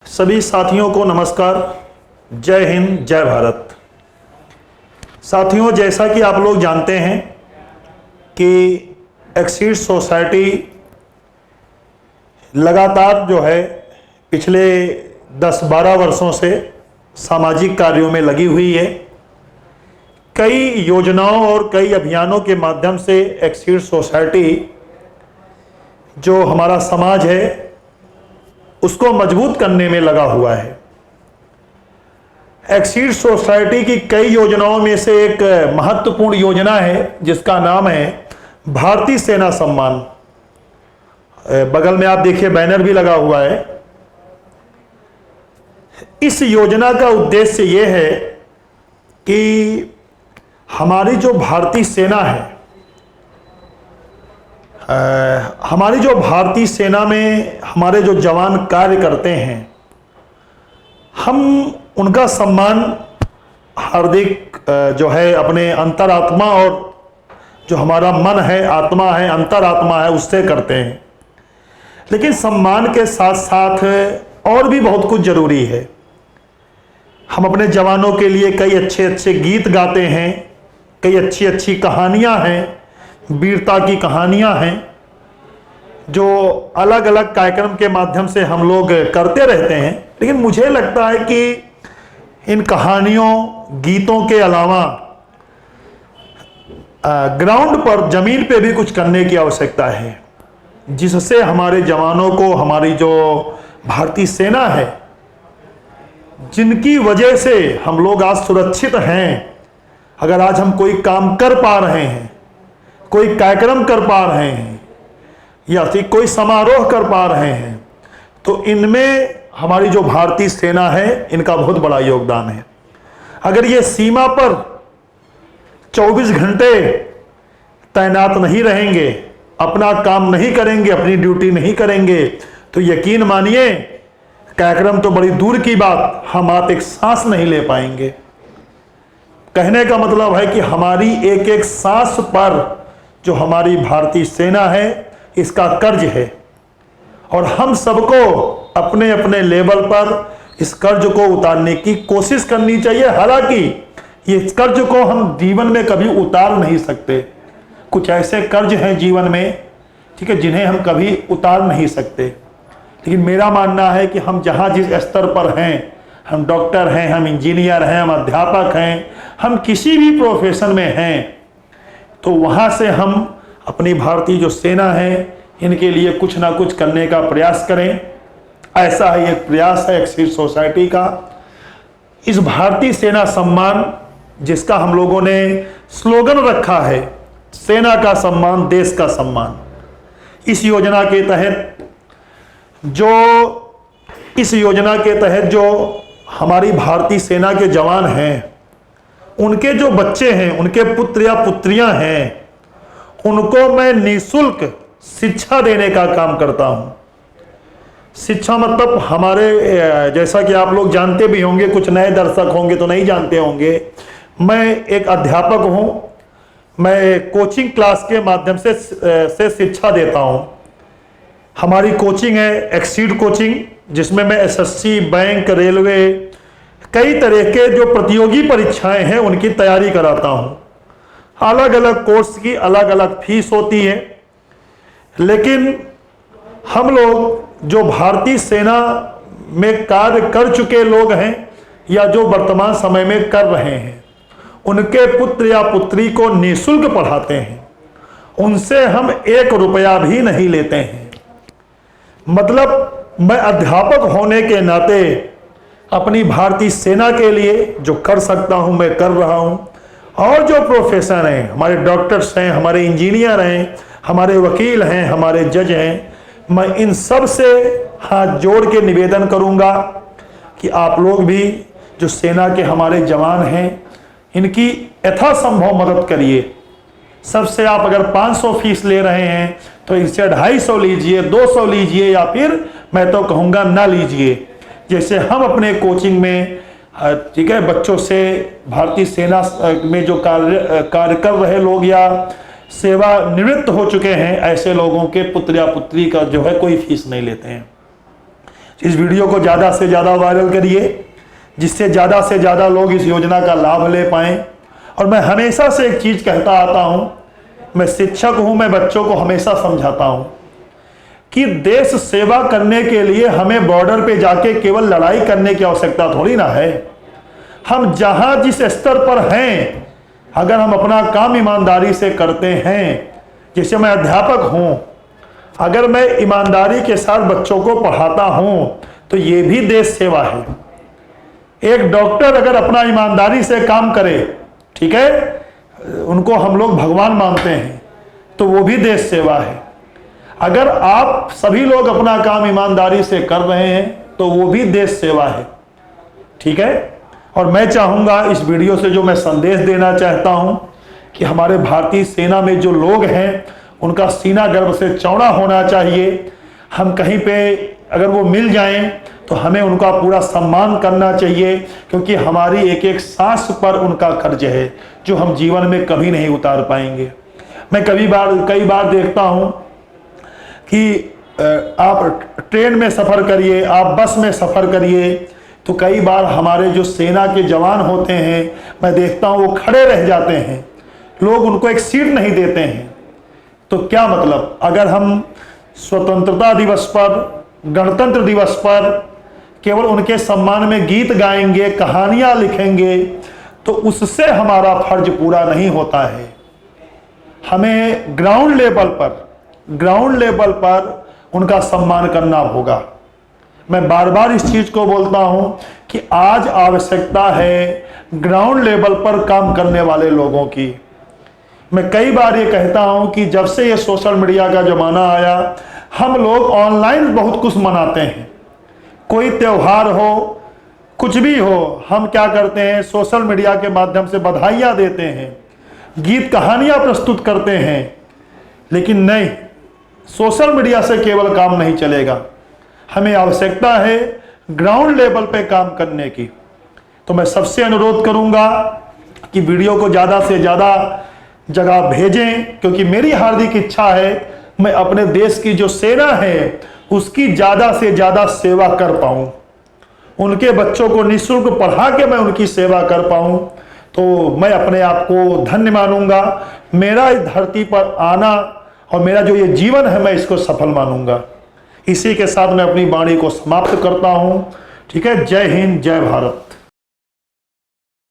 सभी साथियों को नमस्कार। जय हिंद, जय भारत। साथियों, जैसा कि आप लोग जानते हैं कि एक्सीड सोसाइटी लगातार जो है पिछले 10-12 वर्षों से सामाजिक कार्यों में लगी हुई है। कई योजनाओं और कई अभियानों के माध्यम से एक्सीड सोसाइटी जो हमारा समाज है उसको मजबूत करने में लगा हुआ है। एक्सीड सोसाइटी की कई योजनाओं में से एक महत्वपूर्ण योजना है जिसका नाम है भारतीय सेना सम्मान। बगल में आप देखिए बैनर भी लगा हुआ है। इस योजना का उद्देश्य यह है कि हमारी जो भारतीय सेना है, हमारी जो भारतीय सेना में हमारे जो जवान कार्य करते हैं, हम उनका सम्मान हार्दिक जो है अपने अंतरात्मा और जो हमारा मन है, आत्मा है, अंतरात्मा है, उससे करते हैं। लेकिन सम्मान के साथ साथ और भी बहुत कुछ जरूरी है। हम अपने जवानों के लिए कई अच्छे अच्छे गीत गाते हैं, कई अच्छी अच्छी कहानियां हैं, वीरता की कहानियां हैं जो अलग अलग कार्यक्रम के माध्यम से हम लोग करते रहते हैं। लेकिन मुझे लगता है कि इन कहानियों, गीतों के अलावा ग्राउंड पर, जमीन पे भी कुछ करने की आवश्यकता है, जिससे हमारे जवानों को, हमारी जो भारतीय सेना है, जिनकी वजह से हम लोग आज सुरक्षित हैं, अगर आज हम कोई काम कर पा रहे हैं, कोई कार्यक्रम कर पा रहे हैं या फिर कोई समारोह कर पा रहे हैं, तो इनमें हमारी जो भारतीय सेना है इनका बहुत बड़ा योगदान है। अगर ये सीमा पर 24 घंटे तैनात नहीं रहेंगे, अपना काम नहीं करेंगे, अपनी ड्यूटी नहीं करेंगे, तो यकीन मानिए कार्यक्रम तो बड़ी दूर की बात, हम आप एक सांस नहीं ले पाएंगे। कहने का मतलब है कि हमारी एक एक सांस पर जो हमारी भारतीय सेना है इसका कर्ज है, और हम सबको अपने अपने लेवल पर इस कर्ज को उतारने की कोशिश करनी चाहिए। हालांकि ये कर्ज को हम जीवन में कभी उतार नहीं सकते। कुछ ऐसे कर्ज हैं जीवन में, ठीक है, जिन्हें हम कभी उतार नहीं सकते। लेकिन मेरा मानना है कि हम जहाँ जिस स्तर पर हैं, हम डॉक्टर हैं, हम इंजीनियर हैं, हम अध्यापक हैं, हम किसी भी प्रोफेशन में हैं, तो वहाँ से हम अपनी भारतीय जो सेना है इनके लिए कुछ ना कुछ करने का प्रयास करें। ऐसा ही एक प्रयास है एक्सीड सोसाइटी का। इस भारतीय सेना सम्मान, जिसका हम लोगों ने स्लोगन रखा है, सेना का सम्मान, देश का सम्मान, इस योजना के तहत जो हमारी भारतीय सेना के जवान हैं, उनके जो बच्चे हैं, उनके पुत्र या पुत्रियां हैं, उनको मैं निःशुल्क शिक्षा देने का काम करता हूं। शिक्षा मतलब हमारे, जैसा कि आप लोग जानते भी होंगे, कुछ नए दर्शक होंगे तो नहीं जानते होंगे, मैं एक अध्यापक हूं। मैं कोचिंग क्लास के माध्यम से शिक्षा देता हूं। हमारी कोचिंग है एक्सीड कोचिंग, जिसमें मैं एसएससी, बैंक, रेलवे, कई तरह के जो प्रतियोगी परीक्षाएं हैं उनकी तैयारी कराता हूं। अलग अलग कोर्स की अलग अलग फीस होती है। लेकिन हम लोग जो भारतीय सेना में कार्य कर चुके लोग हैं या जो वर्तमान समय में कर रहे हैं, उनके पुत्र या पुत्री को निःशुल्क पढ़ाते हैं। उनसे हम 1 रुपया भी नहीं लेते हैं। मतलब मैं अध्यापक होने के नाते अपनी भारतीय सेना के लिए जो कर सकता हूं मैं कर रहा हूं। और जो प्रोफेशन हैं, हमारे डॉक्टर्स हैं, हमारे इंजीनियर हैं, हमारे वकील हैं, हमारे जज हैं, मैं इन सब से हाथ जोड़ के निवेदन करूंगा कि आप लोग भी जो सेना के हमारे जवान हैं, इनकी यथासंभव मदद करिए। सबसे आप अगर 500 फीस ले रहे हैं तो इनसे 250 लीजिए, 200 लीजिए, या फिर मैं तो कहूँगा ना लीजिए। जैसे हम अपने कोचिंग में, ठीक है, बच्चों से भारतीय सेना में जो कार्य कर रहे लोग या सेवा निवृत्त हो चुके हैं, ऐसे लोगों के पुत्र या पुत्री का जो है कोई फीस नहीं लेते हैं। इस वीडियो को ज़्यादा से ज़्यादा वायरल करिए, जिससे ज़्यादा से ज़्यादा लोग इस योजना का लाभ ले पाएँ। और मैं हमेशा से एक चीज़ कहता आता हूँ, मैं शिक्षक हूँ, मैं बच्चों को हमेशा समझाता हूँ कि देश सेवा करने के लिए हमें बॉर्डर पे जाके केवल लड़ाई करने की आवश्यकता थोड़ी ना है। हम जहाँ जिस स्तर पर हैं, अगर हम अपना काम ईमानदारी से करते हैं, जैसे मैं अध्यापक हूँ, अगर मैं ईमानदारी के साथ बच्चों को पढ़ाता हूँ तो ये भी देश सेवा है। एक डॉक्टर अगर अपना ईमानदारी से काम करे, ठीक है, उनको हम लोग भगवान मानते हैं, तो वो भी देश सेवा है। अगर आप सभी लोग अपना काम ईमानदारी से कर रहे हैं तो वो भी देश सेवा है, ठीक है। और मैं चाहूँगा इस वीडियो से जो मैं संदेश देना चाहता हूँ कि हमारे भारतीय सेना में जो लोग हैं उनका सीना गर्व से चौड़ा होना चाहिए। हम कहीं पे अगर वो मिल जाएं तो हमें उनका पूरा सम्मान करना चाहिए, क्योंकि हमारी एक एक सांस पर उनका कर्ज है जो हम जीवन में कभी नहीं उतार पाएंगे। मैं कई बार देखता हूँ कि आप ट्रेन में सफ़र करिए, आप बस में सफ़र करिए, तो कई बार हमारे जो सेना के जवान होते हैं, मैं देखता हूँ वो खड़े रह जाते हैं, लोग उनको एक सीट नहीं देते हैं। तो क्या मतलब, अगर हम स्वतंत्रता दिवस पर, गणतंत्र दिवस पर केवल उनके सम्मान में गीत गाएंगे, कहानियाँ लिखेंगे, तो उससे हमारा फर्ज पूरा नहीं होता है। हमें ग्राउंड लेवल पर उनका सम्मान करना होगा। मैं बार बार इस चीज को बोलता हूं कि आज आवश्यकता है ग्राउंड लेवल पर काम करने वाले लोगों की। मैं कई बार ये कहता हूं कि जब से ये सोशल मीडिया का जमाना आया, हम लोग ऑनलाइन बहुत कुछ मनाते हैं। कोई त्योहार हो, कुछ भी हो, हम क्या करते हैं, सोशल मीडिया के माध्यम से बधाइयाँ देते हैं, गीत कहानियाँ प्रस्तुत करते हैं। लेकिन नहीं, सोशल मीडिया से केवल काम नहीं चलेगा, हमें आवश्यकता है ग्राउंड लेवल पे काम करने की। तो मैं सबसे अनुरोध करूंगा कि वीडियो को ज़्यादा से ज़्यादा जगह भेजें, क्योंकि मेरी हार्दिक इच्छा है मैं अपने देश की जो सेना है उसकी ज़्यादा से ज़्यादा सेवा कर पाऊँ, उनके बच्चों को निःशुल्क पढ़ा के मैं उनकी सेवा कर पाऊँ, तो मैं अपने आप को धन्य मानूंगा। मेरा इस धरती पर आना और मेरा जो ये जीवन है, मैं इसको सफल मानूंगा। इसी के साथ मैं अपनी वाणी को समाप्त करता हूं। ठीक है, जय हिंद, जय भारत।